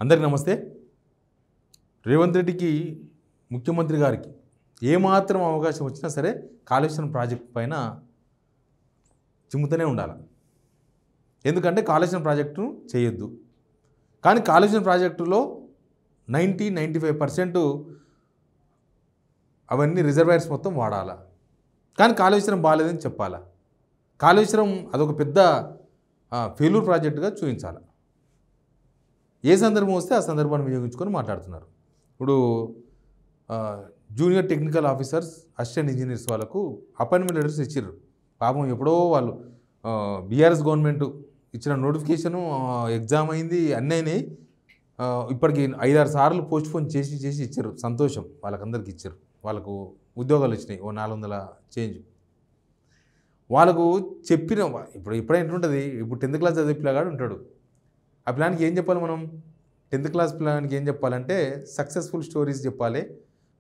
అందరికీ నమస్తే. రేవంత్ రెడ్డికి ముఖ్యమంత్రి గారికి ఏమాత్రం అవకాశం వచ్చినా సరే కాళేశ్వరం ప్రాజెక్ట్ పైన చిమ్ముతూనే ఉండాలి. ఎందుకంటే కాళేశ్వరం ప్రాజెక్టును చేయొద్దు. కానీ కాళేశ్వరం ప్రాజెక్టులో 95% అవన్నీ రిజర్వాయర్స్ మొత్తం వాడాలా. కానీ కాళేశ్వరం బాగాలేదని చెప్పాలా. కాళేశ్వరం అదొక పెద్ద ఫెయిల్యూర్ ప్రాజెక్టుగా చూపించాలి. ఏ సందర్భం వస్తే ఆ సందర్భాన్ని వినియోగించుకొని మాట్లాడుతున్నారు. ఇప్పుడు junior technical officers, assistant engineers వాళ్ళకు అపాయింట్మెంట్ లెటర్స్ ఇచ్చారు. పాపం ఎప్పుడో వాళ్ళు బీఆర్ఎస్ గవర్నమెంట్ ఇచ్చిన నోటిఫికేషను, ఎగ్జామ్ అయింది, అన్నీ అయినాయి. ఇప్పటికి 5-6 సార్లు పోస్ట్పోన్ చేసి ఇచ్చారు. సంతోషం, వాళ్ళకందరికి ఇచ్చారు. వాళ్ళకు ఉద్యోగాలు వచ్చినాయి, ఓ 400 చేంజ్. వాళ్ళకు చెప్పిన ఇప్పుడైనా ఎట్లుంటుంది, ఇప్పుడు 10th క్లాస్ చదివే పిల్లగాడు ఉంటాడు. ఆ ప్లాన్కి ఏం చెప్పాలి మనం? 10th క్లాస్ ప్లాన్కి ఏం చెప్పాలంటే సక్సెస్ఫుల్ స్టోరీస్ చెప్పాలి,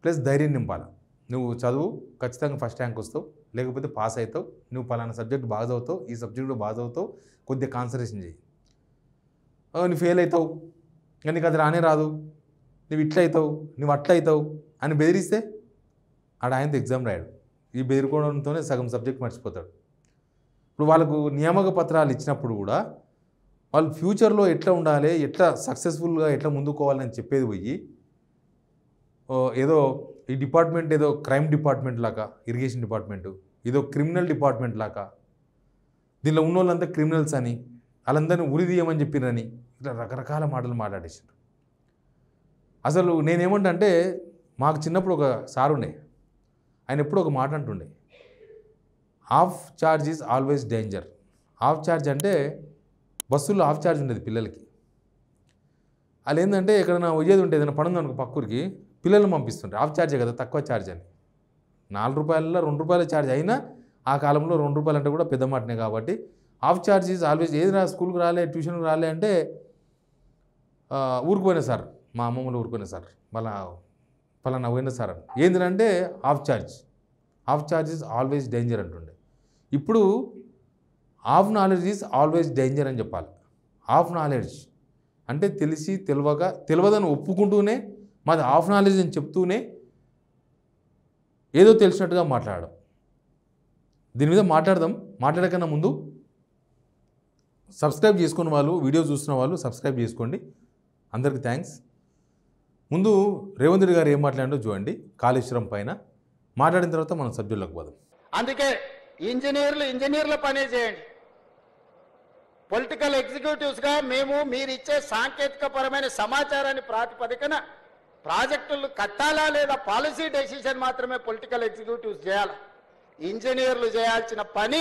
ప్లస్ ధైర్యం నింపాలి. నువ్వు చదువు, ఖచ్చితంగా ఫస్ట్ ర్యాంక్ వస్తావు, లేకపోతే పాస్ అవుతావు, నువ్వు పలానా సబ్జెక్ట్ బాగా చదువుతావు, ఈ సబ్జెక్టు బాగా చదువుతావు, కొద్దిగా కాన్సన్ట్రేషన్ చేయి. నువ్వు ఫెయిల్ అవుతావు, నీకు అది రానే రాదు, నువ్వు ఇట్లా అవుతావు, నువ్వు అట్లా అవుతావు అని బెదిరిస్తే ఆయనతో ఎగ్జామ్ రాయడు. ఈ బెదిరికోవడంతోనే సగం సబ్జెక్ట్ మర్చిపోతాడు. ఇప్పుడు వాళ్ళకు నియామక పత్రాలు ఇచ్చినప్పుడు కూడా వాళ్ళు ఫ్యూచర్లో ఎట్లా ఉండాలి, ఎట్లా సక్సెస్ఫుల్గా ఎట్లా ముందుకోవాలని చెప్పేది పోయి ఏదో ఈ డిపార్ట్మెంట్ ఏదో క్రైమ్ డిపార్ట్మెంట్ లాగా, ఇరిగేషన్ డిపార్ట్మెంటు ఏదో క్రిమినల్ డిపార్ట్మెంట్ లాగా, దీనిలో ఉన్న వాళ్ళంతా క్రిమినల్స్ అని, వాళ్ళందరినీ ఉరిదీయమని చెప్పిరని ఇట్లా రకరకాల మాటలు మాట్లాడేసారు. అసలు నేనేమంటా అంటే, మాకు చిన్నప్పుడు ఒక సార్ ఉండే, ఆయన ఎప్పుడు ఒక మాట అంటుండే, of charge is always danger. Of charge అంటే బస్సుల్లో ఆఫ్ చార్జ్ ఉండేది పిల్లలకి. వాళ్ళు ఏంటంటే ఎక్కడైనా పోయేది ఉంటే, ఏదైనా పని ఉందనుకో పక్కూరికి, పిల్లల్ని పంపిస్తుంటారు. ఆఫ్ చార్జే కదా, తక్కువ ఛార్జ్ అని. 4 రూపాయలలో 2 రూపాయల ఛార్జ్ అయినా ఆ కాలంలో 2 రూపాయలు అంటే కూడా పెద్ద మాటనే. కాబట్టి ఆఫ్ చార్జ్ ఈజ్ ఆల్వేస్. ఏది స్కూల్కి రాలే, ట్యూషన్కి రాలే అంటే ఊరికి పోయినా సార్, మా అమ్మమ్మలు ఊరుకునే సార్, మళ్ళా పలానా పోయినా సార్ అని. ఏంటంటే of charge. Of charge is always danger అంటుండే. ఇప్పుడు of knowledge is always danger అని చెప్పాలి. ఆఫ్ నాలెడ్జ్ అంటే తెలిసి తెలియదని ఒప్పుకుంటూనే, మాది ఆఫ్ నాలెడ్జ్ అని చెప్తూనే ఏదో తెలిసినట్టుగా మాట్లాడడం. దీని మీద మాట్లాడదాం. మాట్లాడకన్నా ముందు సబ్స్క్రైబ్ చేసుకున్న వాళ్ళు, వీడియో చూస్తున్న వాళ్ళు సబ్స్క్రైబ్ చేసుకోండి. అందరికీ థ్యాంక్స్. ముందు రేవంత్ రెడ్డి గారు ఏం మాట్లాడారో చూడండి కాళేశ్వరం పైన. మాట్లాడిన తర్వాత మనం సబ్జెక్టులోకి పోదాం. అందుకే ఇంజనీర్ల పనే చేయండి. పొలిటికల్ ఎగ్జిక్యూటివ్స్గా మీరు ఇచ్చే సాంకేతిక పరమైన సమాచారాన్ని ప్రాతిపదికన ప్రాజెక్టులు కట్టాలా లేదా పాలసీ డెసిషన్ మాత్రమే పొలిటికల్ ఎగ్జిక్యూటివ్స్ చేయాలి. ఇంజనీర్లు చేయాల్సిన పని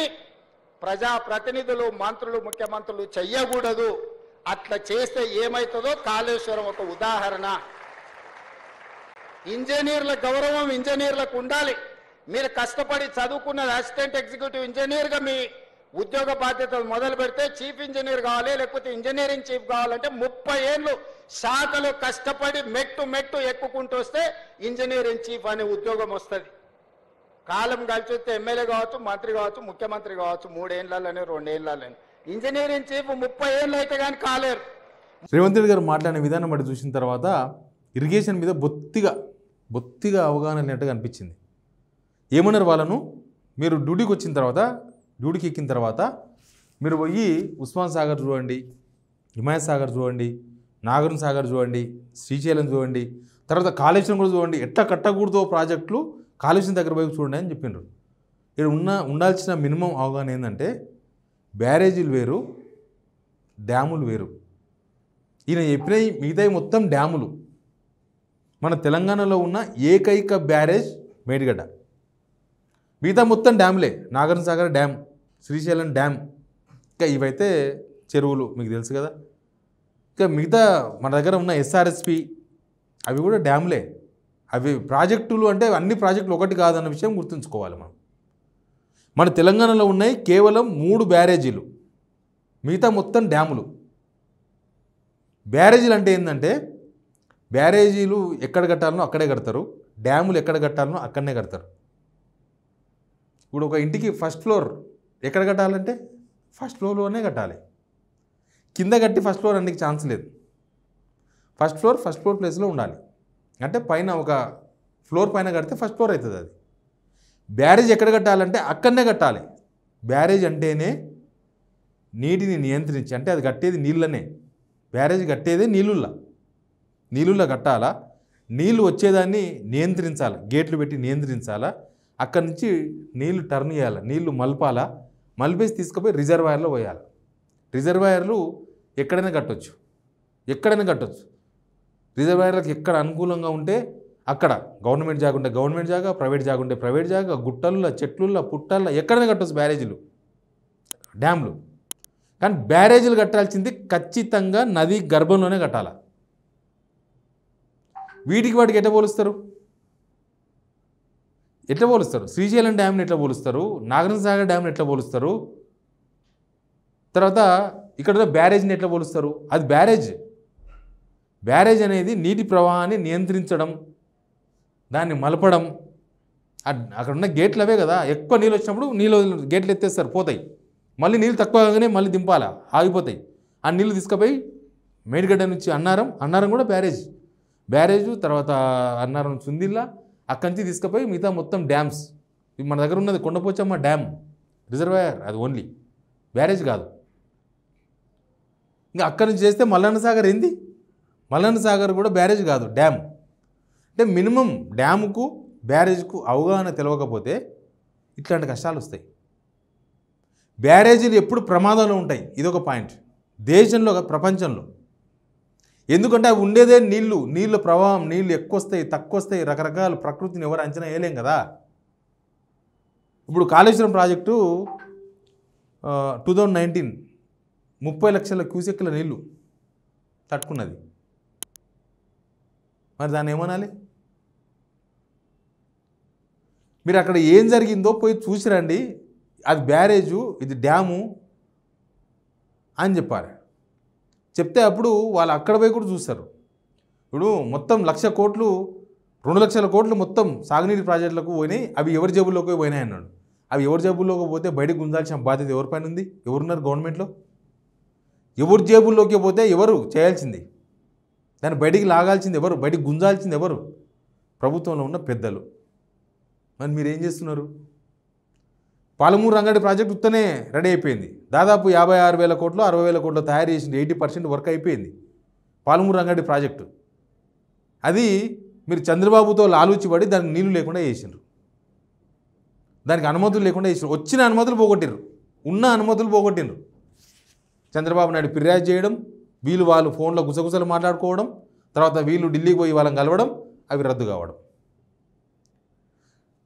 ప్రజాప్రతినిధులు, మంత్రులు, ముఖ్యమంత్రులు చెయ్యకూడదు. అట్లా చేస్తే ఏమవుతుందో కాళేశ్వరం ఒక ఉదాహరణ. ఇంజనీర్ల గౌరవం ఇంజనీర్లకు ఉండాలి. మీరు కష్టపడి చదువుకున్నది అసిస్టెంట్ ఎగ్జిక్యూటివ్ ఇంజనీర్గా మీ ఉద్యోగ బాధ్యతలు మొదలు పెడితే చీఫ్ ఇంజనీర్ కావాలి, లేకపోతే ఇంజనీరింగ్ చీఫ్ కావాలంటే 30 ఏళ్ళు శాఖలు కష్టపడి మెట్టు ఎక్కుకుంటూ వస్తే ఇంజనీరింగ్ చీఫ్ అనే ఉద్యోగం వస్తుంది. కాలం కలిసి వస్తే ఎమ్మెల్యే కావచ్చు, మంత్రి కావచ్చు, ముఖ్యమంత్రి కావచ్చు, 3 ఏళ్ళలోనే 2 ఏళ్ళలోనే. ఇంజనీరింగ్ చీఫ్ 30 ఏళ్ళు అయితే కానీ కాలేరు. రేవంత్ రెడ్డి గారు మాట్లాడిన విధానం బట్టి చూసిన తర్వాత ఇరిగేషన్ మీద బొత్తిగా అవగాహన లేనట్టుగా అనిపించింది. ఏమన్నారు వాళ్ళను, మీరు డ్యూటీకి ఎక్కిన తర్వాత మీరు పోయి ఉస్మాన్ సాగర్ చూడండి, హిమాయత్ సాగర్ చూడండి, నాగార్జున సాగర్ చూడండి, శ్రీశైలం చూడండి, తర్వాత కాళేశ్వరం కూడా చూడండి. ఎట్లా కట్టకూడదో ప్రాజెక్టులు కాళేశ్వరం దగ్గర పోయి చూడండి అని చెప్పిండ్రు. ఇక్కడ ఉండాల్సిన మినిమం అవగాహన ఏంటంటే, బ్యారేజీలు వేరు, డ్యాములు వేరు. ఈయన చెప్పిన మిగతాయి మొత్తం డ్యాములు. మన తెలంగాణలో ఉన్న ఏకైక బ్యారేజ్ మేడిగడ్డ. మిగతా మొత్తం డ్యాములే. నాగార్జున సాగర్ డ్యామ్, శ్రీశైలం డ్యామ్, ఇంకా ఇవైతే చెరువులు, మీకు తెలుసు కదా. ఇంకా మిగతా మన దగ్గర ఉన్న ఎస్ఆర్ఎస్పి అవి కూడా డ్యాములే. అవి ప్రాజెక్టులు అంటే అన్ని ప్రాజెక్టులు ఒకటి కాదన్న విషయం గుర్తుంచుకోవాలి మనం. మన తెలంగాణలో ఉన్నాయి కేవలం 3 బ్యారేజీలు, మిగతా మొత్తం డ్యాములు. బ్యారేజీలు అంటే ఏంటంటే, బ్యారేజీలు ఎక్కడ కట్టాలనో అక్కడే కడతారు, డ్యాములు ఎక్కడ కట్టాలనో అక్కడనే కడతారు. ఇప్పుడు ఒక ఇంటికి ఫస్ట్ ఫ్లోర్ ఎక్కడ కట్టాలంటే ఫస్ట్ ఫ్లోర్లోనే కట్టాలి. కింద కట్టి ఫస్ట్ ఫ్లోర్ అన్నికి ఛాన్స్ లేదు. ఫస్ట్ ఫ్లోర్ ప్లేస్లో ఉండాలి. అంటే పైన ఒక ఫ్లోర్ పైన కడితే ఫస్ట్ ఫ్లోర్ అవుతుంది. అది బ్యారేజ్ ఎక్కడ కట్టాలంటే అక్కడనే కట్టాలి. బ్యారేజ్ అంటేనే నీటిని నియంత్రించి, అంటే అది కట్టేది నీళ్ళనే. బ్యారేజ్ కట్టేదే నీళ్ళుల్లో కట్టాలా. నీళ్ళు వచ్చేదాన్ని నియంత్రించాలి, గేట్లు పెట్టి నియంత్రించాలా. అక్కడి నుంచి నీళ్లు టర్న్ చేయాలి, నీళ్లు మలపాలా. మలిపేసి తీసుకుపోయి రిజర్వాయర్లో పోయాలి. రిజర్వాయర్లు ఎక్కడైనా కట్టొచ్చు. రిజర్వాయర్లకు ఎక్కడ అనుకూలంగా ఉంటే అక్కడ, గవర్నమెంట్ జాగా ఉంటే గవర్నమెంట్ జాగా, ప్రైవేట్ జాగా ఉంటే ప్రైవేట్ జాగా, గుట్టల్లో, చెట్లుల్లో, పుట్టల్లో ఎక్కడైనా కట్టొచ్చు బ్యారేజీలు, డ్యామ్లు. కానీ బ్యారేజీలు కట్టాల్సింది ఖచ్చితంగా నది గర్భంలోనే కట్టాలి. వాటికి ఎట్లా పోలుస్తారు? శ్రీశైలం డ్యామ్ని ఎట్లా పోలుస్తారు? నాగార్జున సాగర్ డ్యామ్ని ఎట్లా పోలుస్తారు? తర్వాత ఇక్కడ బ్యారేజ్ని ఎట్లా పోలుస్తారు? అది బ్యారేజ్ అనేది నీటి ప్రవాహాన్ని నియంత్రించడం, దాన్ని మలపడం. అక్కడ ఉన్న గేట్లు అవే కదా. ఎక్కువ నీళ్ళు వచ్చినప్పుడు గేట్లు ఎత్తేస్తారు, పోతాయి. మళ్ళీ నీళ్ళు తక్కువ కాగానే మళ్ళీ దింపాలా, ఆగిపోతాయి. ఆ నీళ్ళు తీసుకుపోయి మేడిగడ్డ నుంచి అన్నారం కూడా బ్యారేజ్, తర్వాత అన్నారం సుందిల్లా, అక్కడి నుంచి తీసుకుపోయి మిగతా మొత్తం డ్యామ్స్. మన దగ్గర ఉన్నది కొండపోచమ్మ డ్యామ్ రిజర్వాయర్, అది ఓన్లీ బ్యారేజ్ కాదు. ఇంకా అక్కడి నుంచి చేస్తే మల్లన్న సాగర్ ఏంది? మల్లన్న సాగర్ కూడా బ్యారేజ్ కాదు, డ్యామ్. అంటే మినిమం డ్యాముకు బ్యారేజ్కు అవగాహన తెలవకపోతే ఇట్లాంటి కష్టాలు వస్తాయి. బ్యారేజీలు ఎప్పుడు ప్రమాదంలో ఉంటాయి, ఇదొక పాయింట్ దేశంలో, ప్రపంచంలో. ఎందుకంటే అవి ఉండేదే నీళ్ళ ప్రవాహం, నీళ్ళు ఎక్కువ వస్తాయి, తక్కువ వస్తాయి, రకరకాల ప్రకృతిని ఎవరు అంచనా వేయలేం కదా. ఇప్పుడు కాళేశ్వరం ప్రాజెక్టు 2019 30 లక్షల క్యూసెక్ల నీళ్లు తట్టుకున్నది. మరి దాన్ని ఏమనాలి? మీరు అక్కడ ఏం జరిగిందో పోయి చూసిరండి. అది బ్యారేజు, ఇది డ్యాము అని చెప్పాలి. చెప్తే అప్పుడు వాళ్ళు అక్కడ పోయి కూడా చూస్తారు. ఇప్పుడు మొత్తం 1,00,000 కోట్లు 2 లక్షల కోట్లు మొత్తం సాగునీటి ప్రాజెక్టులకు పోయినాయి. అవి ఎవరి జేబుల్లోకి పోయినాయి అన్నాడు. అవి ఎవరి జేబుల్లోకి పోతే బయటకు గుంజాల్సిన బాధ్యత ఎవరిపైన ఉంది? ఎవరున్నారు గవర్నమెంట్లో? ఎవరి జేబుల్లోకి పోతే ఎవరు చేయాల్సింది? దాన్ని బయటికి లాగాల్సింది ఎవరు? బయటికి గుంజాల్సింది ఎవరు? ప్రభుత్వంలో ఉన్న పెద్దలు. మరి మీరేం చేస్తున్నారు? పాలమూరు రంగారెడ్డి ప్రాజెక్ట్ ఉత్తనే రెడీ అయిపోయింది. దాదాపు 56,000 కోట్లు 60,000 కోట్లు తయారు చేసింది. 80% వర్క్ అయిపోయింది పాలమూరు రంగారెడ్డి ప్రాజెక్టు. అది మీరు చంద్రబాబుతో లాలూచిపడి దానికి నీళ్లు లేకుండా చేసిండ్రు, దానికి అనుమతులు లేకుండా చేసిండ్రు. వచ్చిన అనుమతులు పోగొట్టిండ్రు, ఉన్న అనుమతులు పోగొట్టిండ్రు. చంద్రబాబు నాయుడు ఫిర్యాదు చేయడం, వాళ్ళు ఫోన్లో గుసగుసలు మాట్లాడుకోవడం, తర్వాత వీళ్ళు ఢిల్లీకి పోయి వాళ్ళని కలవడం, అవి రద్దు కావడం.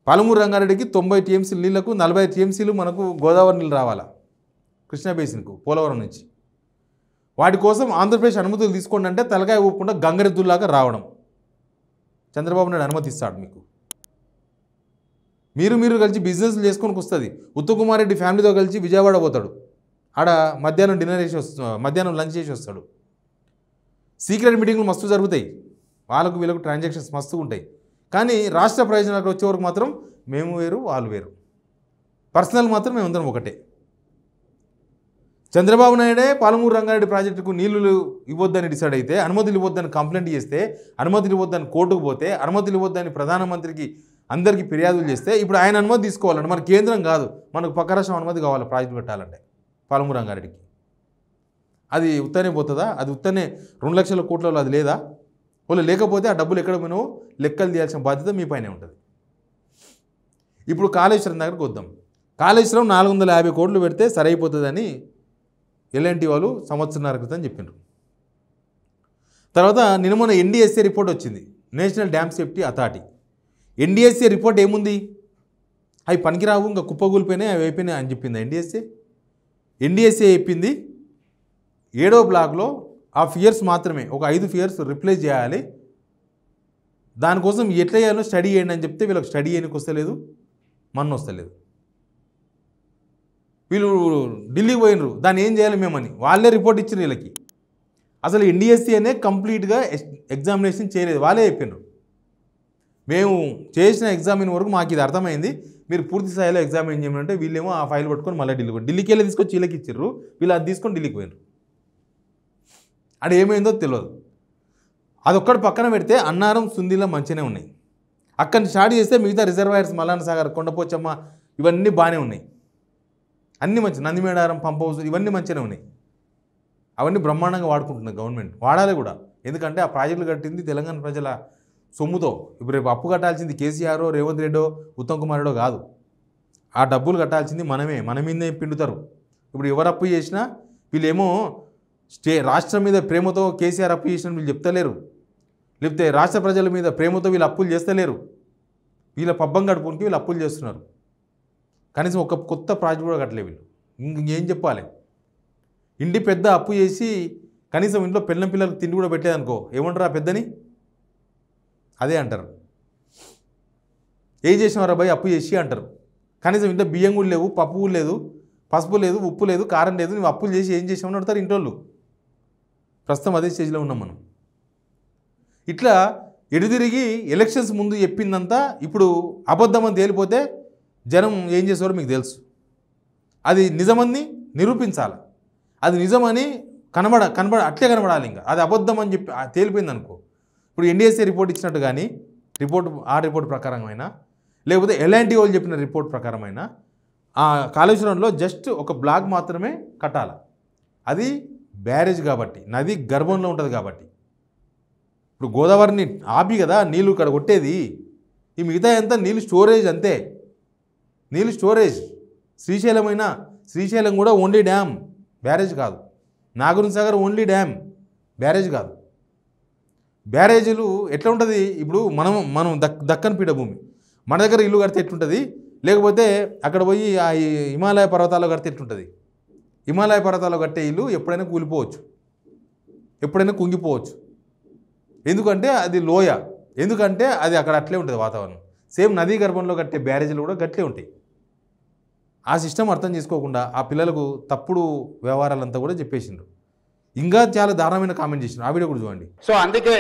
పాలమూరు రంగారెడ్డికి 90 టీఎంసీల నీళ్లకు 40 టీఎంసీలు మనకు గోదావరి నీళ్ళు రావాలా కృష్ణా బేసిన్కు, పోలవరం నుంచి. వాటి కోసం ఆంధ్రప్రదేశ్ అనుమతులు తీసుకోండి అంటే తలకాయ ఊపకుండా గంగరెద్దుల్లాగా రావడం. చంద్రబాబు నాయుడు అనుమతిస్తాడు మీకు. మీరు కలిసి బిజినెస్లు చేసుకొని వస్తుంది. ఉత్తమ్ కుమార్ రెడ్డి ఫ్యామిలీతో కలిసి విజయవాడ పోతాడు. ఆడ మధ్యాహ్నం లంచ్ చేసి వస్తాడు. సీక్రెట్ మీటింగ్లు మస్తు జరుగుతాయి, వాళ్ళకు వీళ్ళకు ట్రాన్సాక్షన్స్ మస్తుగా ఉంటాయి. కానీ రాష్ట్ర ప్రయోజనాలకు వచ్చే వరకు మాత్రం మేము వేరు వాళ్ళు వేరు, పర్సనల్ మాత్రం మేమందరం ఒకటే. చంద్రబాబు నాయుడే పాలమూరు రంగారెడ్డి ప్రాజెక్టుకు నీళ్లు ఇవ్వద్దని డిసైడ్ అయితే, అనుమతులు ఇవ్వద్దని కంప్లైంట్ చేస్తే, అనుమతులు ఇవ్వద్దని కోర్టుకు పోతే, అనుమతులు ఇవ్వద్దని ప్రధానమంత్రికి అందరికీ ఫిర్యాదులు చేస్తే, ఇప్పుడు ఆయన అనుమతి తీసుకోవాలంటే మన కేంద్రం కాదు, మనకు పక్క రాష్ట్రం అనుమతి కావాలి ప్రాజెక్టు పెట్టాలంటే పాలమూరు రంగారెడ్డికి. అది ఉత్తనే పోతుందా? అది ఉత్తనే 2 లక్షల కోట్లలో అది లేదా? వాళ్ళు లేకపోతే ఆ డబ్బులు ఎక్కడ పోయినావో లెక్కలు తీయాల్సిన బాధ్యత మీ పైనే ఉంటుంది. ఇప్పుడు కాళేశ్వరం దగ్గరకు వద్దాం. కాళేశ్వరం 450 కోట్లు పెడితే సరైపోతుందని ఎల్ఎన్టీ వాళ్ళు సంవత్సరాల క్రితం చెప్పిండ్రు. తర్వాత నిన్న ఎన్డీఎస్ఏ రిపోర్ట్ వచ్చింది, national dam safety authority. NDSA report ఏముంది? అవి పనికిరావు, ఇంకా కుప్పగూలిపోయినాయి, అవి అయిపోయినాయి అని చెప్పింది ఎన్డీఎస్ఏ చెప్పింది 7వ బ్లాక్లో ఆ ఫియర్స్ మాత్రమే, ఒక 5 ఫియర్స్ రిప్లేస్ చేయాలి. దానికోసం ఎట్లా చేయాలో స్టడీ చేయండి అని చెప్తే వీళ్ళకి స్టడీ చేయడానికి వస్తలేదు, మన్ను వస్తలేదు. వీళ్ళు ఢిల్లీకి పోయినరు, దాన్ని ఏం చేయాలి మేమని వాళ్ళే రిపోర్ట్ ఇచ్చారు వీళ్ళకి. అసలు ఎన్డీఎస్సీ అనే కంప్లీట్గా ఎగ్జామినేషన్ చేయలేదు, వాళ్ళే చెప్పినారు. మేము చేసిన ఎగ్జామిన్ వరకు మాకు ఇది అర్థమైంది, మీరు పూర్తి స్థాయిలో ఎగ్జామిన్ చేయమంటే వీళ్ళేమో ఆ ఫైల్ పట్టుకొని మళ్ళీ ఢిల్లీకి వెళ్ళి తీసుకొచ్చి వీళ్ళకి ఇచ్చారు. వీళ్ళు అది తీసుకొని ఢిల్లీకి పోయినారు. అది ఏమైందో తెలియదు. అదొక్కటి పక్కన పెడితే అన్నారం సుందిలో మంచిగానే ఉన్నాయి. అక్కడి నుంచి స్టార్ట్ చేస్తే మిగతా రిజర్వాయర్స్ మల్లన్న సాగర్, కొండపోచమ్మ ఇవన్నీ బాగానే ఉన్నాయి. అన్నీ మంచి, నందిమేడారం పంప్ హౌస్ ఇవన్నీ మంచిగానే ఉన్నాయి. అవన్నీ బ్రహ్మాండంగా వాడుకుంటున్నారు గవర్నమెంట్, వాడాలి కూడా. ఎందుకంటే ఆ ప్రాజెక్టులు కట్టింది తెలంగాణ ప్రజల సొమ్ముతో. ఇప్పుడు రేపు అప్పు కట్టాల్సింది కేసీఆర్, రేవంత్ రెడ్డో, ఉత్తమ్ కుమార్ రెడ్డో కాదు. ఆ డబ్బులు కట్టాల్సింది మనమే, మన మీదే పిండుతారు. ఇప్పుడు ఎవరు అప్పు చేసినా వీళ్ళేమో రాష్ట్రం మీద ప్రేమతో కేసీఆర్ అప్పు చేసిన వీళ్ళు చెప్తలేరు, లేకపోతే రాష్ట్ర ప్రజల మీద ప్రేమతో వీళ్ళు అప్పులు చేస్తలేరు. వీళ్ళ పబ్బం గడుపునికి వీళ్ళు అప్పులు చేస్తున్నారు. కనీసం ఒక కొత్త ప్రాజెక్ట్ కూడా కట్టలే వీళ్ళు. ఇంకేం చెప్పాలి? ఇంటి పెద్ద అప్పు చేసి కనీసం ఇంట్లో పిల్లలకు తిండి కూడా పెట్టేదనుకో, ఏమంటారు ఆ పెద్దని? అదే అంటారు, ఏం చేసినవారా భయ్ అప్పు చేసి అంటారు. కనీసం ఇంట్లో బియ్యం కూడా లేవు, పప్పు కూడా లేదు, పసుపు లేదు, ఉప్పు లేదు, కారం లేదు, నువ్వు అప్పులు చేసి ఏం చేసామని అడతారు ఇంటోళ్ళు. ప్రస్తుతం అదే స్టేజ్లో ఉన్నాం మనం. ఇట్లా ఎడుదిరిగి ఎలక్షన్స్ ముందు చెప్పిందంతా ఇప్పుడు అబద్ధమని తేలిపోతే జనం ఏం చేస్తారో మీకు తెలుసు. అది నిజమని నిరూపించాలి. అది నిజమని అట్లే కనబడాలి. ఇంకా అది అబద్ధం అని చెప్పి తేలిపోయింది అనుకో, ఇప్పుడు ఎన్డీఎస్ఏ రిపోర్ట్ ఇచ్చినట్టు కానీ రిపోర్ట్ ప్రకారమైనా, లేకపోతే ఎలాంటి వాళ్ళు చెప్పిన రిపోర్ట్ ప్రకారమైనా ఆ కాళేశ్వరంలో జస్ట్ ఒక బ్లాక్ మాత్రమే కట్టాలి. అది బ్యారేజ్ కాబట్టి, నది గర్భంలో ఉంటుంది కాబట్టి. ఇప్పుడు గోదావరిని ఆపి కదా నీళ్ళు ఇక్కడ కొట్టేది. ఈ మిగతా అంతా నీళ్ళు స్టోరేజ్ అంతే, నీళ్ళు స్టోరేజ్. శ్రీశైలం కూడా ఓన్లీ డ్యామ్, బ్యారేజ్ కాదు. Nagarjuna Sagar only dam, barrage కాదు. బ్యారేజీలు ఎట్లా ఉంటుంది? ఇప్పుడు మనం దక్కన్ పీఠభూమి, మన దగ్గర ఇల్లు కడితే ఎట్లుంటుంది, లేకపోతే అక్కడ పోయి ఆ హిమాలయ పర్వతాల్లో కడితే ఎట్లుంటుంది? హిమాలయ పర్వతాల్లో కట్టే ఇల్లు ఎప్పుడైనా కూలిపోవచ్చు, ఎప్పుడైనా కుంగిపోవచ్చు. ఎందుకంటే అది లోయ, ఎందుకంటే అది అక్కడ అట్లే ఉంటుంది వాతావరణం. సేమ్ నదీ గర్భంలో కట్టే బ్యారేజీలు కూడా గట్లే ఉంటాయి. ఆ సిస్టమ్ అర్థం చేసుకోకుండా ఆ పిల్లలకు తప్పుడు వ్యవహారాలంతా కూడా చెప్పేసిండ్రు. ఇంకా చాలా దారుణమైన కామెంట్ చేసిండ్రు. ఆ వీడియో కూడా చూడండి. సో అందుకే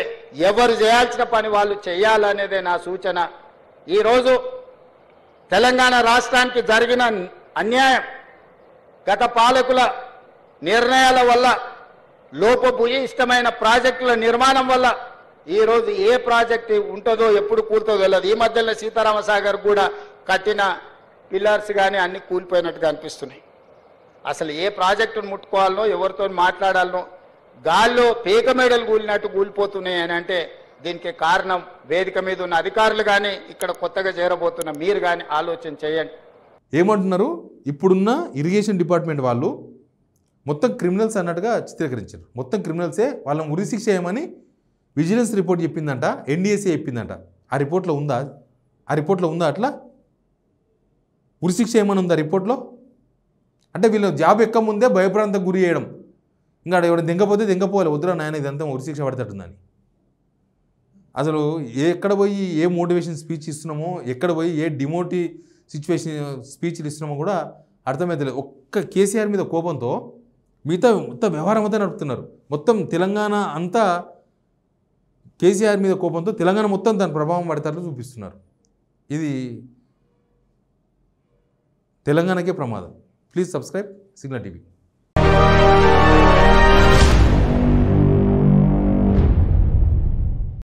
ఎవరు చేయాల్సిన పని వాళ్ళు చేయాలనేదే నా సూచన. ఈరోజు తెలంగాణ రాష్ట్రానికి జరిగిన అన్యాయం గత పాలకుల నిర్ణయాల వల్ల, లోపభూయిష్టమైన ప్రాజెక్టుల నిర్మాణం వల్ల ఈరోజు ఏ ప్రాజెక్టు ఉంటుందో ఎప్పుడు కూలుతుందో తెలియదు. ఈ మధ్యలో సీతారామసాగర్ కూడా కట్టిన పిల్లర్స్ కానీ అన్ని కూలిపోయినట్టుగా అనిపిస్తున్నాయి. అసలు ఏ ప్రాజెక్టును ముట్టుకోవాలనో, ఎవరితో మాట్లాడాలనో గాల్లో పేక మేడలు కూలినట్టు కూలిపోతున్నాయి అని అంటే దీనికి కారణం వేదిక మీద ఉన్న అధికారులు కానీ, ఇక్కడ కొత్తగా చేరబోతున్న మీరు కానీ ఆలోచన చేయండి. ఏమంటున్నారు? ఇప్పుడున్న ఇరిగేషన్ డిపార్ట్మెంట్ వాళ్ళు మొత్తం క్రిమినల్స్ అన్నట్టుగా చిత్రీకరించారు. మొత్తం క్రిమినల్సే, వాళ్ళని ఉరిశిక్ష చేయమని విజిలెన్స్ రిపోర్ట్ చెప్పిందంట, ఎన్డీఎస్ఏ చెప్పిందంట. ఆ రిపోర్ట్లో ఉందా అట్లా ఉరిశిక్ష ఏమని ఉందా రిపోర్ట్లో? అంటే వీళ్ళు జాబ్ ఎక్క ముందే భయప్రాంతం గురి చేయడం. ఇంకా ఎవరు దింగపోవాలి, వద్దురా నాయన ఇదంతా ఉరిశిక్ష పడతట్టుందని. అసలు ఎక్కడ పోయి ఏ మోటివేషన్ స్పీచ్ ఇస్తున్నామో, ఎక్కడ పోయి ఏ డిమోటి స్పీచ్లు ఇస్తున్నామో కూడా అర్థమవుతలేదు. ఒక్క కేసీఆర్ మీద కోపంతో మొత్తం వ్యవహారం అంతా నడుపుతున్నారు. మొత్తం తెలంగాణ అంతా కేసీఆర్ మీద కోపంతో తెలంగాణ మొత్తం దాని ప్రభావం పడేటట్లు చూపిస్తున్నారు. ఇది తెలంగాణకే ప్రమాదం. Please subscribe signal TV.